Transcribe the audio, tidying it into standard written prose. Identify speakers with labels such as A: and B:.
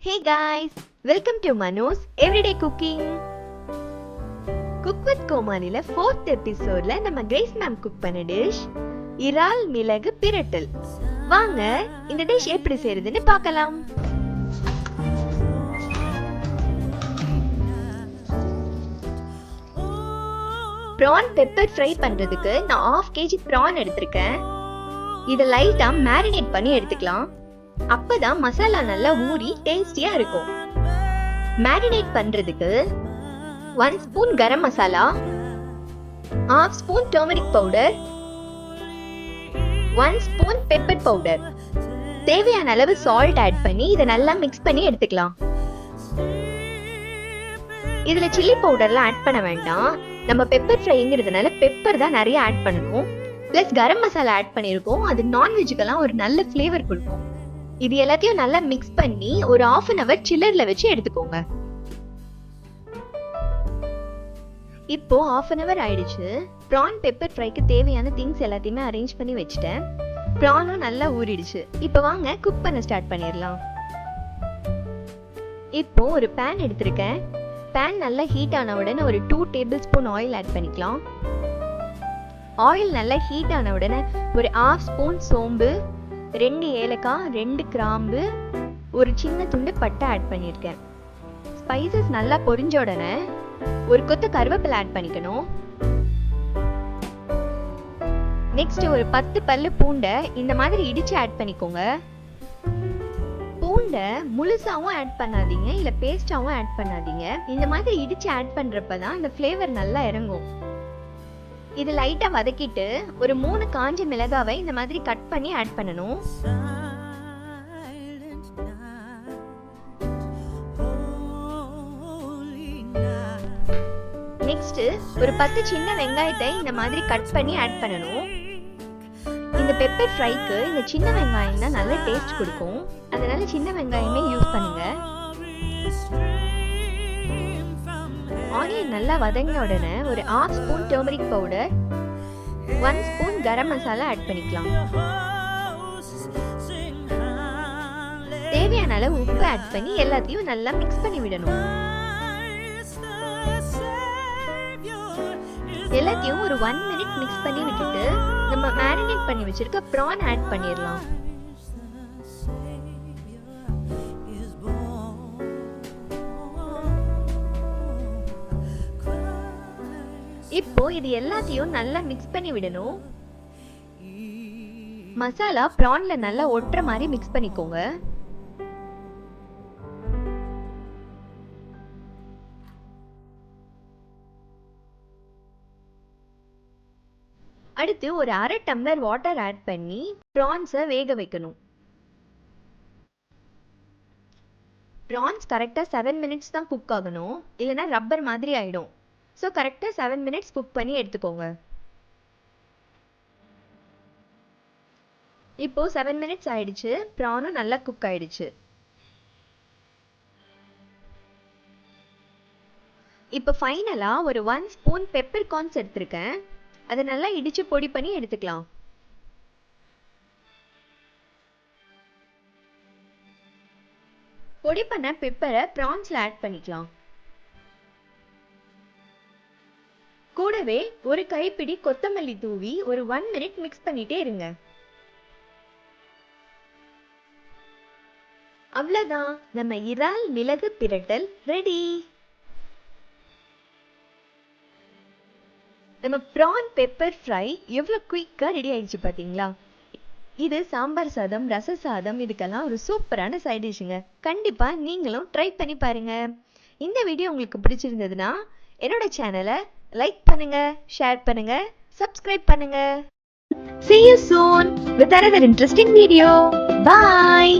A: Hey guys, welcome to Manu's Everyday Cooking. Cook with Komaliல 4th episodeல நம்ம grace ma'am cook பண்ண dish இறால் மிளகு பிரட்டல். வாங்க இந்த டிஷ் எப்படி செய்யறதுன்னு பார்க்கலாம். prawn pepper fry பண்றதுக்கு நான் 1/2 kg prawn எடுத்திருக்கேன். இத லைட்டா மேரினேட் பண்ணி எடுத்துக்கலாம். அப்பதான் மசாலா நல்லா ஊறி டேஸ்டியா இருக்கும். மேரினேட் பண்றதுக்கு 1 spoon garam masala, 1/2 spoon turmeric powder, 1 spoon pepper powder, தேவையான அளவு சால்ட் ஆட் பண்ணி இதை நல்லா மிக்ஸ் பண்ணி எடுத்துக்கலாம். இதுல சில்லி பவுடர்லாம் ஆட் பண்ண வேண்டாம். நம்ம பெப்பர் ஃப்ரைங்கிறதுனால பெப்பர் தான் நிறைய ஆட் பண்ணணும். பிளஸ் கரம் மசாலா ஆட் பண்ணிருக்கோம். அது நான்வெஜ்ஜுக்கெல்லாம் ஒரு நல்ல ஃபிளேவர் கொடுக்கும். இது எல்லாத்தையும் நல்லா மிக்ஸ் பண்ணி ஒரு 1/2 hour சில்லர்ல வச்சு எடுத்துக்கோங்க. இப்போ 1/2 hour ஆயிடுச்சு. prawn pepper fryக்கு தேவையான திங்ஸ் எல்லாத்தையுமே அரேஞ்ச் பண்ணி வச்சுட்டேன். ப்ரானும் நல்லா ஊறிடுச்சு. இப்போ வாங்க குக் பண்ண ஸ்டார்ட் பண்ணிடலாம். இப்போ ஒரு பேன் எடுத்திருக்கேன். பேன் நல்லா ஹீட் ஆன உடனே ஒரு 2 tablespoon ஆயில் ஆட் பண்ணிக்கலாம். ஆயில் நல்லா ஹீட் ஆன உடனே ஒரு 1/2 ஸ்பூன் சோம்பு, 2 ஏலக்காய், 2 கிராம்பு, ஒரு சின்ன துண்டு பட்டை ஆட் பண்ணியிருக்கேன். ஸ்பைசஸ் நல்லா பொரிஞ்ச உடனே ஒரு கொத்து கருவேப்பிலை ஆட் பண்ணிக்கணும். நெக்ஸ்ட் ஒரு 10 பல்லு பூண்டை இந்த மாதிரி இடிச்சு ஆட் பண்ணிக்கோங்க. பூண்டை முழுசாவும் ஆட் பண்ணாதீங்க, இல்ல பேஸ்டாவும் ஆட் பண்ணாதீங்க. இந்த மாதிரி இடிச்சு ஆட் பண்றப்பதான் இந்த ஃபிளேவர் நல்லா இறங்கும். இது லைட்டா வதக்கிட்டு ஒரு 3 காஞ்ச மிளகாவை இந்த மாதிரி கட் பண்ணி ஆட் பண்ணணும். நெக்ஸ்ட் ஒரு 10 சின்ன வெங்காயத்தை இந்த மாதிரி கட் பண்ணி ஆட் பண்ணணும். இந்த பெப்பர் ஃப்ரைக்கு இந்த சின்ன வெங்காயம் தான் நல்ல டேஸ்ட் கொடுக்கும். அதனால சின்ன வெங்காயமே யூஸ் பண்ணுங்க. ஆனியன் நல்லா வதங்கின உடனே ஒரு 1/2 spoon turmeric powder, 1 spoon garam masala add பண்ணிக்கலாம். தேவையான அளவு உப்பு ஆட் பண்ணி எல்லாத்தையும் நல்லா மிக்ஸ் பண்ணி விடணும். எல்லாத்தையும் ஒரு 1 minute மிக்ஸ் பண்ணி விட்டுட்டு நம்ம மேரினேட் பண்ணி வச்சிருக்க prawn ஆட் பண்ணிடலாம். இப்போ இது எல்லாத்தையும் நல்லா மிக்ஸ் பண்ணி விடணும். மசாலா prawnல நல்லா ஒட்டுற மாதிரி மிக்ஸ் பண்ணிக்கோங்க. அடுத்து ஒரு 1/2 டம்ளர் வாட்டர் ஆட் பண்ணி ப்ரான்ஸை வேக வைக்கணும். ப்ரான்ஸ் கரெக்டா 7 minutes தான் குக் ஆகணும், இல்லைன்னா ரப்பர் மாதிரி ஆயிடும். ஸோ கரெக்டா 7 minutes குக் பண்ணி எடுத்துக்கோங்க. இப்போ 7 minutes ஆயிடுச்சு. ப்ரானும் நல்லா குக் ஆயிடுச்சு. இப்போ ஃபைனலா ஒரு 1 ஸ்பூன் பெப்பர் கார்ன்ஸ் எடுத்திருக்கேன். அதை நல்லா இடிச்சு பொடி பண்ணி எடுத்துக்கலாம். பொடி பண்ண பெப்பரை ப்ரான்ஸ்ல ஆட் பண்ணிக்கலாம். கூடவே ஒரு கைப்பிடி கொத்தமல்லி தூவி ஒரு 1 minute மிக்ஸ் பண்ணிட்டே இருங்க. அவ்வளவுதான், நம்ம இறால் மிளகு பிரட்டல் ரெடி. நம்ம prawn pepper fry எவ்வளவு குயிக்கா ரெடி ஆயிடுச்சு பாத்தீங்களா? இது சாம்பார் சாதம், ரச சாதம் இதுக்கெல்லாம் ஒரு சூப்பரான சைட் டிஷ்ங்க. கண்டிப்பா நீங்களும் ட்ரை பண்ணி பாருங்க. இந்த வீடியோ உங்களுக்கு பிடிச்சிருந்ததுன்னா என்னோட சேனலை லைக் பண்ணுங்க, ஷேர் பண்ணுங்க, சப்ஸ்கிரைப் பண்ணுங்க. See you soon with another interesting video. Bye.